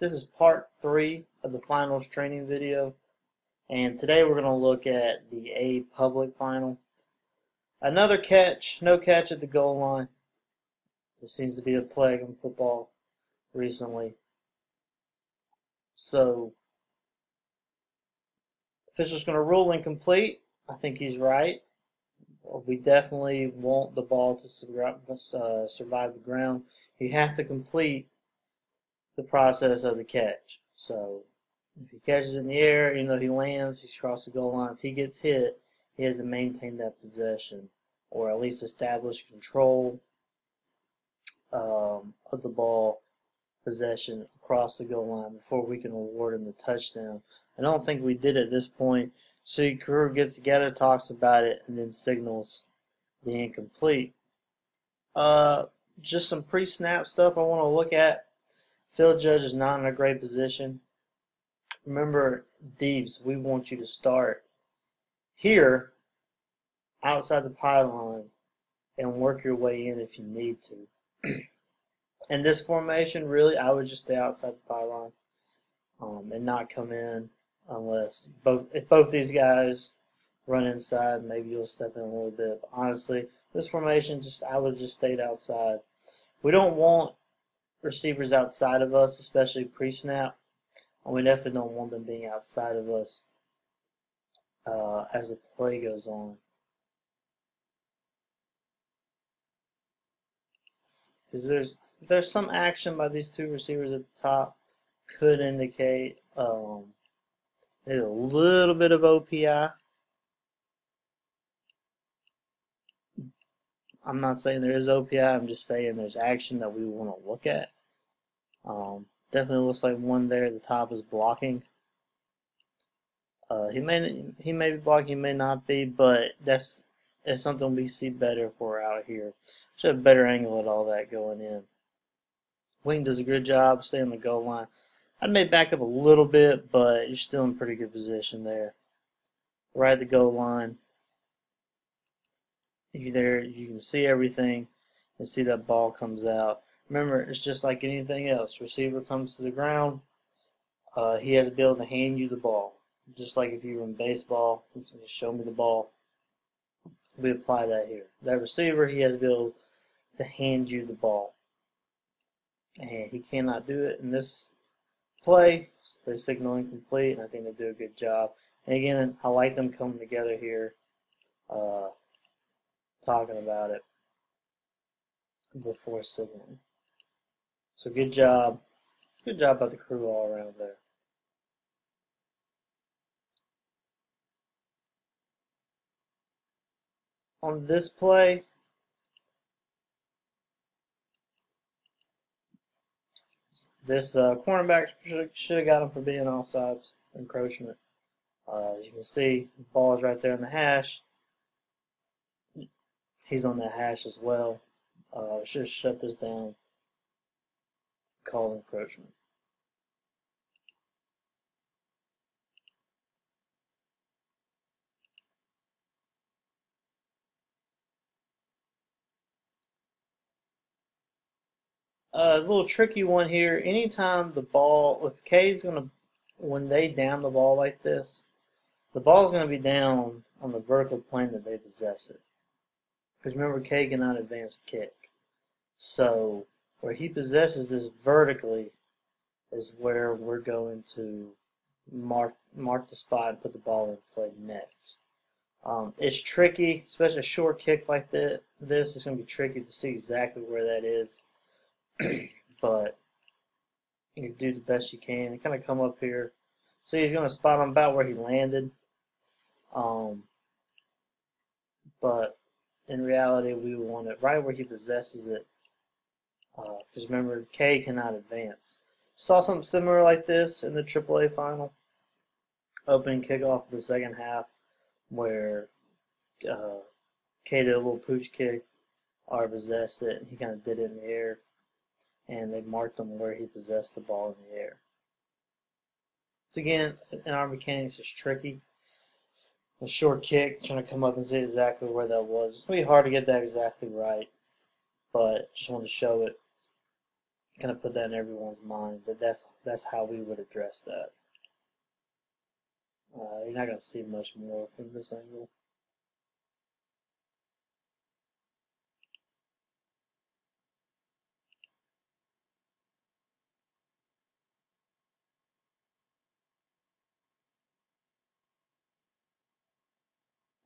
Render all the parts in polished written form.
This is part 3 of the finals training video, and today we're going to look at the A public final. Another catch, no catch at the goal line. This seems to be a plague in football recently. So, official's going to rule incomplete. I think he's right. We definitely want the ball to survive the ground. You have to complete the process of the catch. So if he catches in the air, even though he lands, he's crossed the goal line. If he gets hit, he has to maintain that possession, or at least establish control of the ball possession across the goal line before we can award him the touchdown. I don't think we did at this point. So your crew gets together, talks about it, and then signals the incomplete. Just some pre-snap stuff I want to look at. Field judge is not in a great position. Remember, Deeps, we want you to start here outside the pylon and work your way in if you need to. In this formation, really, I would just stay outside the pylon and not come in unless if both these guys run inside, maybe you'll step in a little bit. But honestly, this formation, I would just stayed outside. We don't want receivers outside of us, especially pre-snap. And we definitely don't want them being outside of us as the play goes on. Because there's some action by these two receivers at the top, could indicate maybe a little bit of OPI. I'm not saying there is OPI, I'm just saying there's action that we want to look at. Definitely looks like one there at the top is blocking. He may be blocking, he may not be, but that's something we see better if we're out here. Should have a better angle at all that going in. Wing does a good job staying on the goal line. I'd may back up a little bit, but you're still in pretty good position there. Right at the goal line. You can see everything and see that ball comes out. Remember, it's just like anything else. Receiver comes to the ground, he has to be able to hand you the ball. Just like if you were in baseball, just show me the ball. We apply that here. That receiver, he has to be able to hand you the ball. And he cannot do it in this play. So they signal incomplete, and I think they do a good job. And again, I like them coming together here, talking about it before signaling. So good job by the crew all around there. On this play, this cornerback should have got him for being offsides, encroachment. As you can see, the ball is right there in the hash. He's on the hash as well. Should shut this down. Call encroachment. A little tricky one here. Anytime the ball, if K's when they down the ball like this, the ball is going to be down on the vertical plane that they possess it. Because remember, K cannot advance a kick. So where he possesses this vertically is where we're going to mark the spot and put the ball in play next. It's tricky, especially a short kick like this. It's going to be tricky to see exactly where that is. But you can do the best you can and kind of come up here. See, he's going to spot him about where he landed. But in reality, we want it right where he possesses it. Because remember, K cannot advance. Saw something similar like this in the AAA final. Opening kickoff of the second half, where K did a little pooch kick, R possessed it, and he kind of did it in the air. And they marked him where he possessed the ball in the air. So again, in our mechanics, it's tricky. A short kick, trying to come up and see exactly where that was. It's going to be hard to get that exactly right, but just want to show it. Kind of put that in everyone's mind that that's how we would address that. You're not going to see much more from this angle.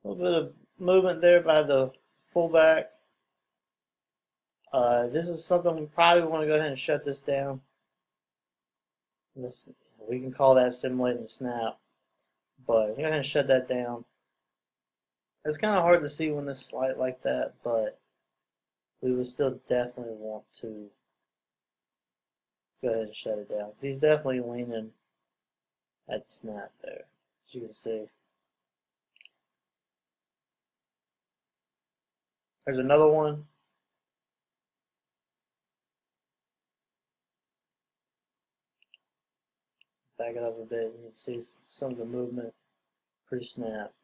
A little bit of movement there by the fullback. This is something we probably want to go ahead and shut this down. We can call that simulating the snap, but go ahead and shut that down. It's kind of hard to see when it's slight like that, but we would still definitely want to go ahead and shut it down. 'Cause he's definitely leaning at the snap there, as you can see. There's another one. Back it up a bit, you can see some of the movement pre-snap.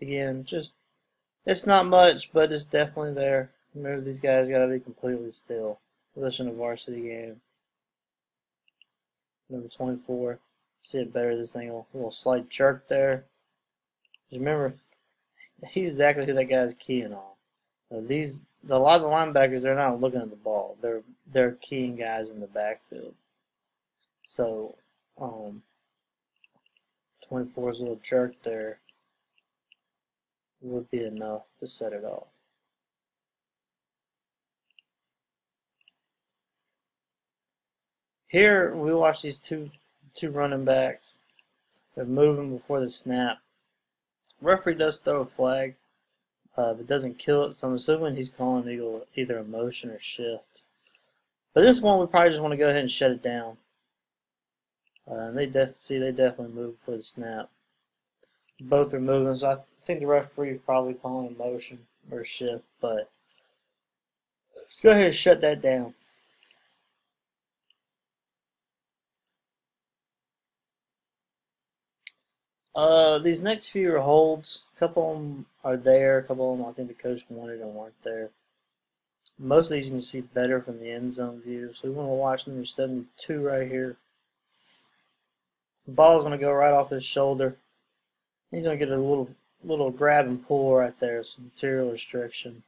Again, just it's not much, but it's definitely there. Remember, these guys got to be completely still, especially in a varsity game. Number 24, see it better this angle. A little slight jerk there. Just remember, he's exactly who that guy's keying on. A lot of the linebackers, they're not looking at the ball. They're keying guys in the backfield. So, 24's little jerk there would be enough to set it off. Here we watch these two running backs. They're moving before the snap. Referee does throw a flag, but doesn't kill it. So I'm assuming he's calling either a motion or shift. But this one we probably just want to go ahead and shut it down. They definitely move before the snap. Both are moving, so I think the referee is probably calling a motion or a shift. But let's go ahead and shut that down. These next few are holds. A couple of them are there. A couple of them I think the coach wanted and weren't there. Most of these you can see better from the end zone view. So we want to watch number 72 right here. The ball is going to go right off his shoulder. He's going to get a little grab and pull right there. Some material restriction.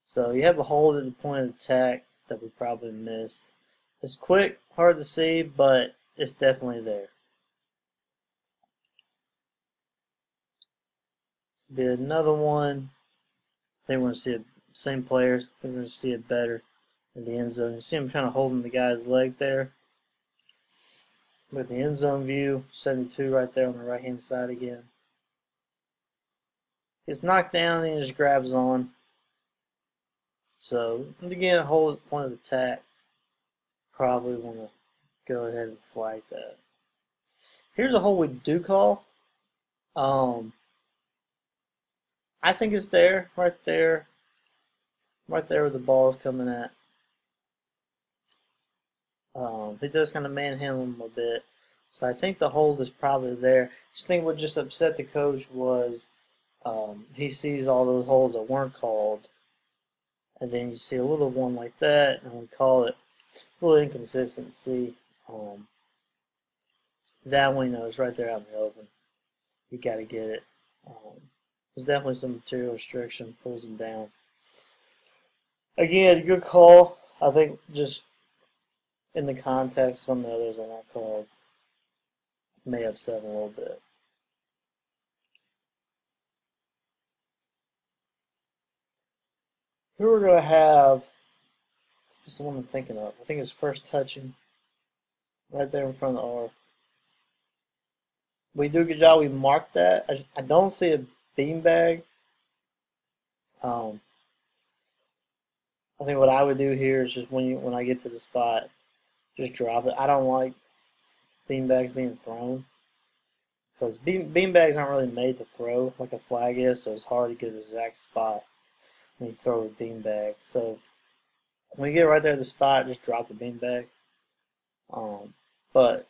So you have a hold at the point of attack that we probably missed. It's quick, hard to see, but it's definitely there. Be another one. I think we're going to see it, same players. I think we're going to see it better in the end zone. You see him kind of holding the guy's leg there. With the end zone view, 72 right there on the right hand side again. Gets knocked down and he just grabs on. So again, hold at the point of attack. Probably want to go ahead and flag that. Here's a hold we do call. I think it's there, right there where the ball is coming at. He does kind of manhandle him a bit, so I think the hold is probably there. I think what just upset the coach was he sees all those holds that weren't called, and then you see a little one like that, and we call it a little inconsistency. That one, it's right there out in the open. You got to get it. There's definitely some material restriction, pulls him down. Again, good call. I think just in the context, some of the others are not called may upset him a little bit. Here we're going to have someone I'm thinking of. I think it's first touching right there in front of the R. We do a good job. We marked that. I don't see a beanbag. I think what I would do here is just when I get to the spot, just drop it. I don't like beanbags being thrown because beanbags aren't really made to throw like a flag is, so it's hard to get the exact spot when you throw a beanbag. So when you get right there at the spot, just drop the beanbag. But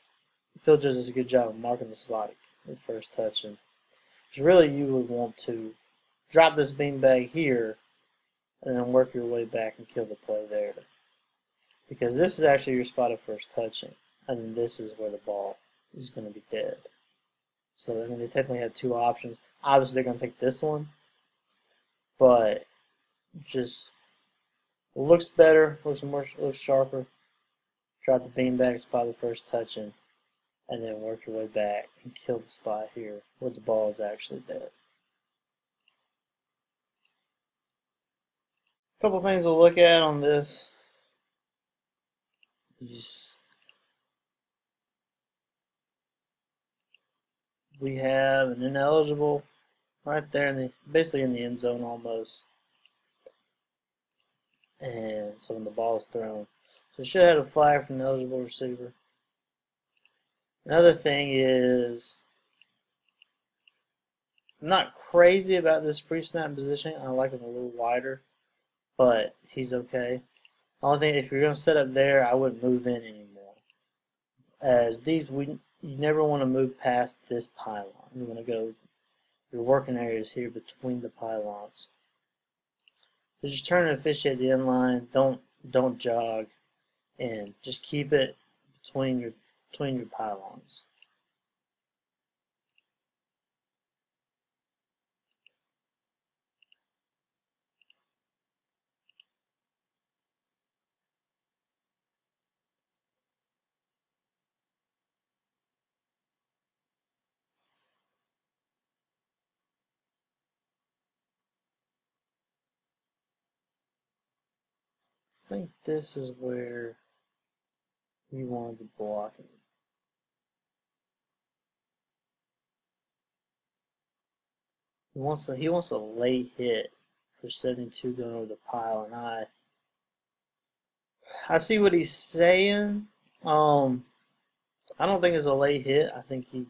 Phil just does a good job of marking the spot at first touching. Because really, you would want to drop this beanbag here and then work your way back and kill the play there. Because this is actually your spot of first touching, and then this is where the ball is going to be dead. So I mean, they technically have two options. Obviously, they're going to take this one, but just looks better, looks sharper. Drop the beanbag spot of first touching, and then work your way back and kill the spot here where the ball is actually dead. A couple things to look at on this. We have an ineligible right there in the basically in the end zone almost. And so when the ball is thrown. So it should have a flag from the eligible receiver. Another thing is, I'm not crazy about this pre-snap positioning. I like him a little wider, but he's okay. The only thing, if you're going to set up there, I wouldn't move in anymore. As deep, you never want to move past this pylon. You want to go, your working areas here between the pylons. So just turn and officiate the end line. Don't jog, and just keep it between your pylons. I think this is where you wanted to block it. He wants a late hit for 72 going over the pile, and I see what he's saying. I don't think it's a late hit. I think he's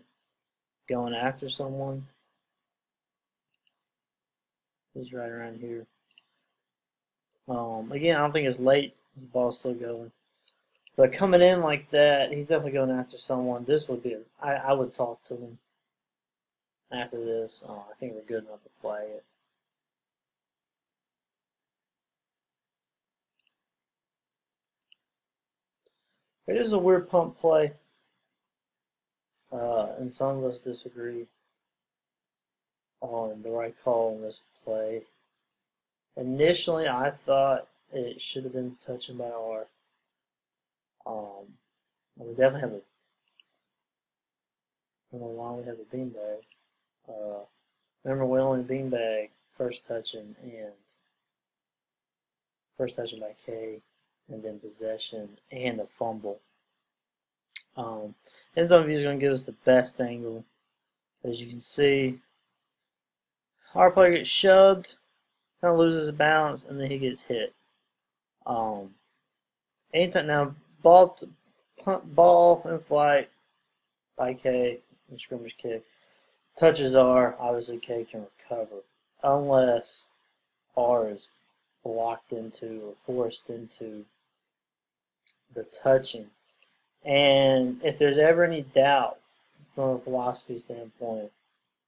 going after someone. He's right around here. Again, I don't think it's late. The ball's still going. But coming in like that, he's definitely going after someone. This would be I would talk to him after this. I think we're good enough to flag it. It is a weird pump play, and some of us disagree on the right call on this play. Initially, I thought it should have been touching by R. We definitely have I don't know why we have a beanbag. Remember, we only beanbag first touching by K, and then possession and a fumble. End zone view is going to give us the best angle. As you can see, our player gets shoved, kind of loses balance, and then he gets hit. Anytime now, ball in flight by K and scrimmage kick. Touches R, obviously K can recover, unless R is blocked into or forced into the touching. And if there's ever any doubt from a philosophy standpoint,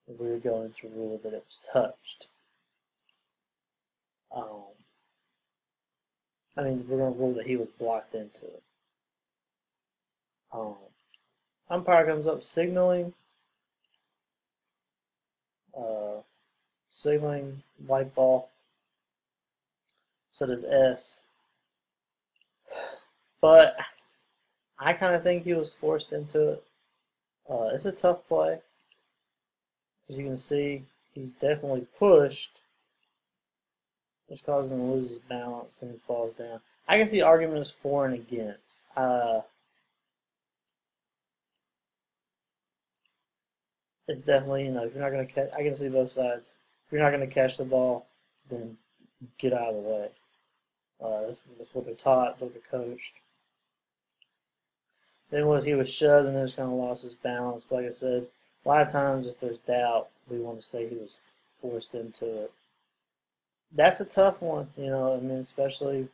we're going to rule that it was touched. I mean, we're going to rule that he was blocked into it. Umpire comes up signaling. Signaling white ball. So does S. But I kind of think he was forced into it. It's a tough play. As you can see, he's definitely pushed. It's causing him to lose his balance and he falls down. I can see arguments for and against. It's definitely, if you're not going to catch, I can see both sides. If you're not going to catch the ball, then get out of the way. That's what they're taught, that's what they're coached. Then he was shoved and then just kind of lost his balance. But like I said, a lot of times if there's doubt, we want to say he was forced into it. That's a tough one, I mean, especially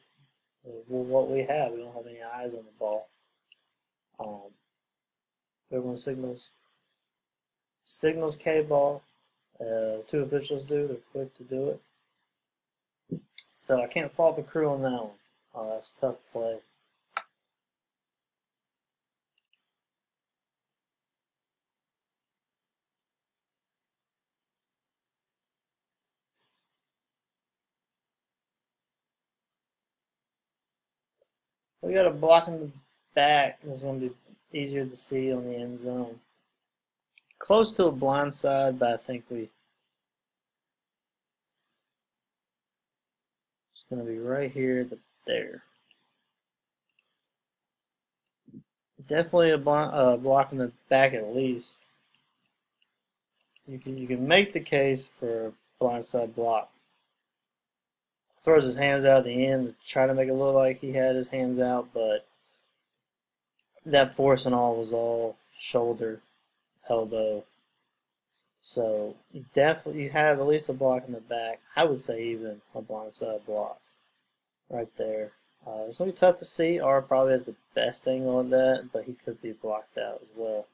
with what we have. We don't have any eyes on the ball. Everyone signals K-ball. Two officials do. They're quick to do it. So I can't fault the crew on that one. Oh, that's a tough play. We got a block in the back. It's going to be easier to see on the end zone. Close to a blind side, but I think it's going to be right here to there. Definitely a block in the back at least. You can make the case for a blindside block. Throws his hands out at the end to try to make it look like he had his hands out, but that force and all was all shoulder, elbow. So you have at least a block in the back. I would say even a blindside block right there. It's going to be tough to see. R probably has the best angle on that, but he could be blocked out as well.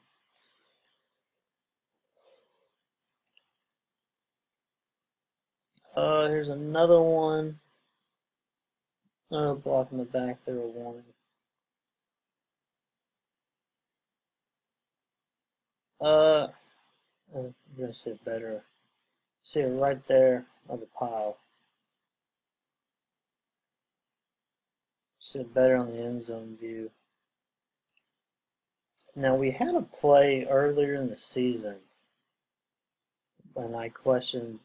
Here's another one. Another block in the back they were wanting. I'm going to see it better. See it right there on the pile. See it better on the end zone view. Now we had a play earlier in the season, and I questioned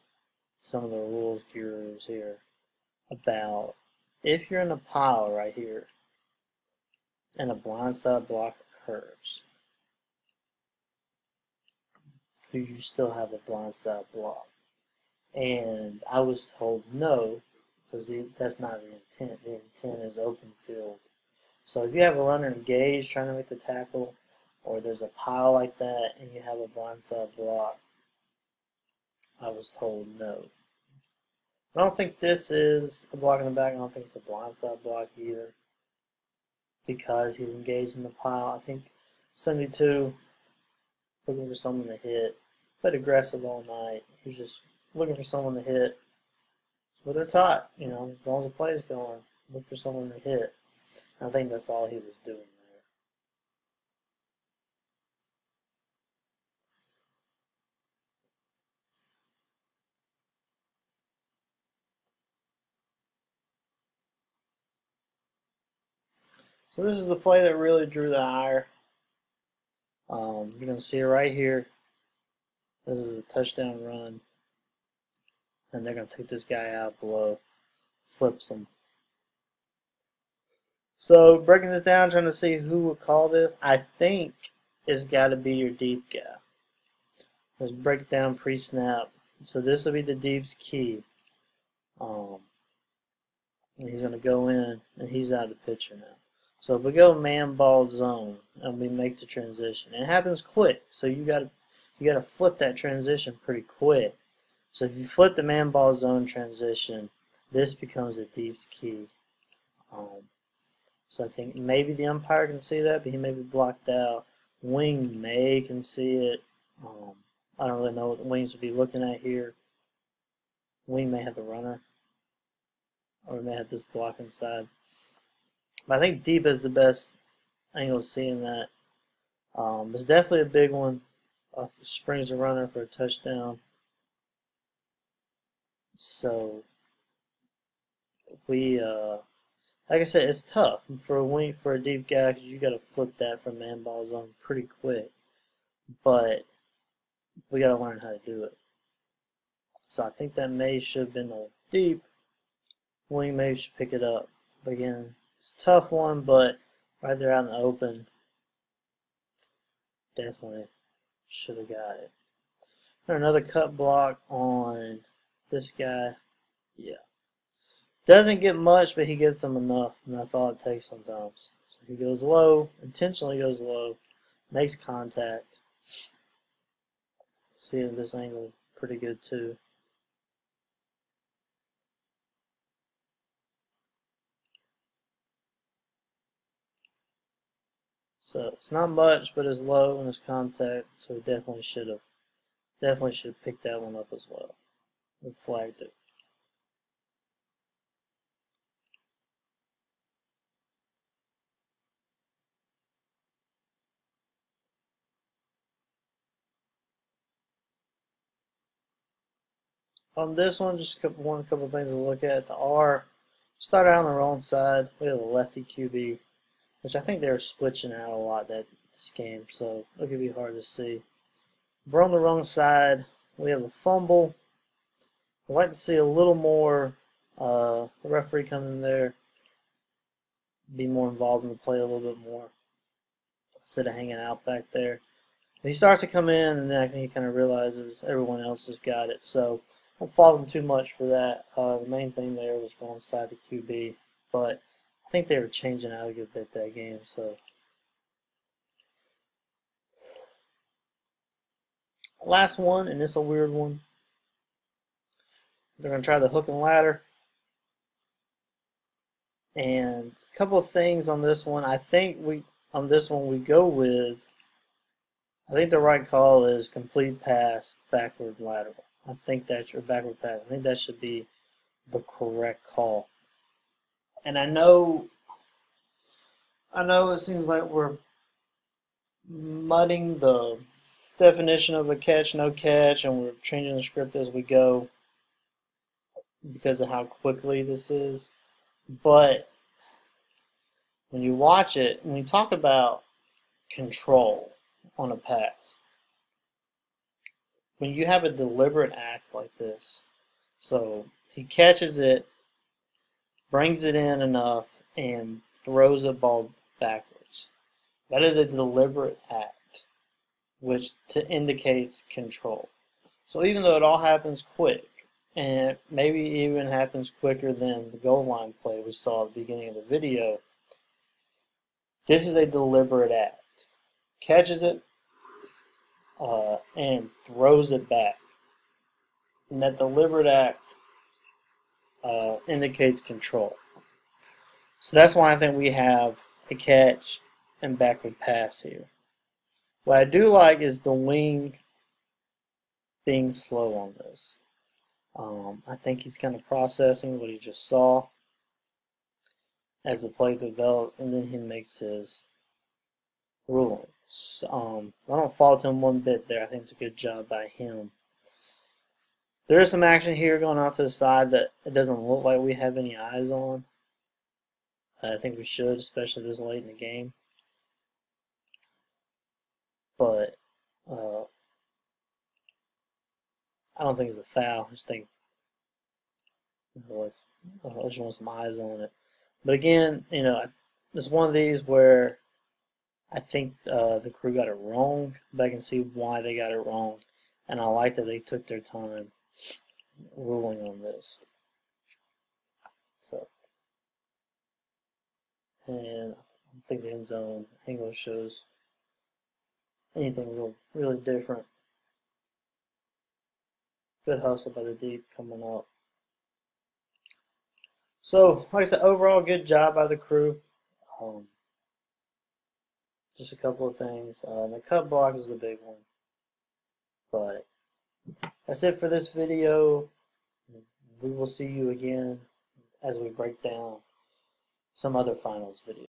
some of the rules gurus here about if you're in a pile right here and a blindside block occurs, do you still have a blindside block? And I was told no, because that's not the intent. The intent is open field. So if you have a runner engaged trying to make the tackle, or there's a pile like that and you have a blindside block, I was told no. I don't think this is a block in the back. I don't think it's a blindside block either, because he's engaged in the pile. I think 72, looking for someone to hit. Been aggressive all night. He's just looking for someone to hit. That's what they're taught, as long as the play is going, look for someone to hit. I think that's all he was doing there. So this is the play that really drew the ire. You're going to see it right here. This is a touchdown run. And they're going to take this guy out below. Flips him. So breaking this down, trying to see who would call this. I think it's got to be your deep guy. Let's break it down pre-snap. So this will be the deep's key. And he's going to go in, and he's out of the picture now. So if we go man ball zone and we make the transition, it happens quick. So you got to flip that transition pretty quick. So if you flip the man ball zone transition, this becomes the deep's key. So I think maybe the umpire can see that, but he may be blocked out. Wing can see it. I don't really know what the wings would be looking at here. Wing may have the runner, or may have this block inside. But I think deep is the best angle of seeing that. It's definitely a big one. Springs a runner for a touchdown. So we, like I said, it's tough for a deep guy, because you got to flip that from man ball zone pretty quick. But we got to learn how to do it. So I think that should have been a deep. Wing maybe should pick it up. But again, it's a tough one, but right there out in the open, definitely should have got it. Another cut block on this guy. Yeah. Doesn't get much, but he gets them enough, and that's all it takes sometimes. So he goes low, intentionally goes low, makes contact. See at this angle, pretty good too. So it's not much, but it's low in his contact, so he definitely should have picked that one up as well. We flagged it. On this one, just a couple things to look at. The R started out on the wrong side. We have a lefty QB, which I think they were switching out a lot this game, so it could be hard to see. We're on the wrong side. We have a fumble. I'd like to see a little more the referee come in there, be more involved in the play a little bit more instead of hanging out back there. He starts to come in, and then I think he kind of realizes everyone else has got it. So don't fault him too much for that. The main thing there was wrong side the QB, but I think they were changing out a good bit that game. So last one, and this is a weird one. They're going to try the hook and ladder. And a couple of things on this one. I think we go with, I think the right call is complete pass, backward lateral. I think that's your backward pass. I think that should be the correct call. And I know it seems like we're mudding the definition of a catch, no catch, and we're changing the script as we go because of how quickly this is. But when you watch it, when you talk about control on a pass, when you have a deliberate act like this, so he catches it, brings it in enough, and throws the ball backwards, that is a deliberate act, which indicates control. So even though it all happens quick, and maybe even happens quicker than the goal line play we saw at the beginning of the video, this is a deliberate act. Catches it and throws it back. And that deliberate act indicates control. So that's why I think we have a catch and backward pass here. What I do like is the wing being slow on this. I think he's kind of processing what he just saw as the play develops, and then he makes his ruling. So, I don't fault him one bit there. I think it's a good job by him. There is some action here going out to the side that it doesn't look like we have any eyes on. I think we should, especially this late in the game. But I don't think it's a foul. I just think I just want some eyes on it. But again, it's one of these where I think the crew got it wrong, but I can see why they got it wrong. And I like that they took their time ruling on this. So, and I don't think the end zone angle shows anything really different. Good hustle by the deep coming up. So, like I said, overall, good job by the crew. Just a couple of things. The cut block is the big one. But that's it for this video. We will see you again as we break down some other finals videos.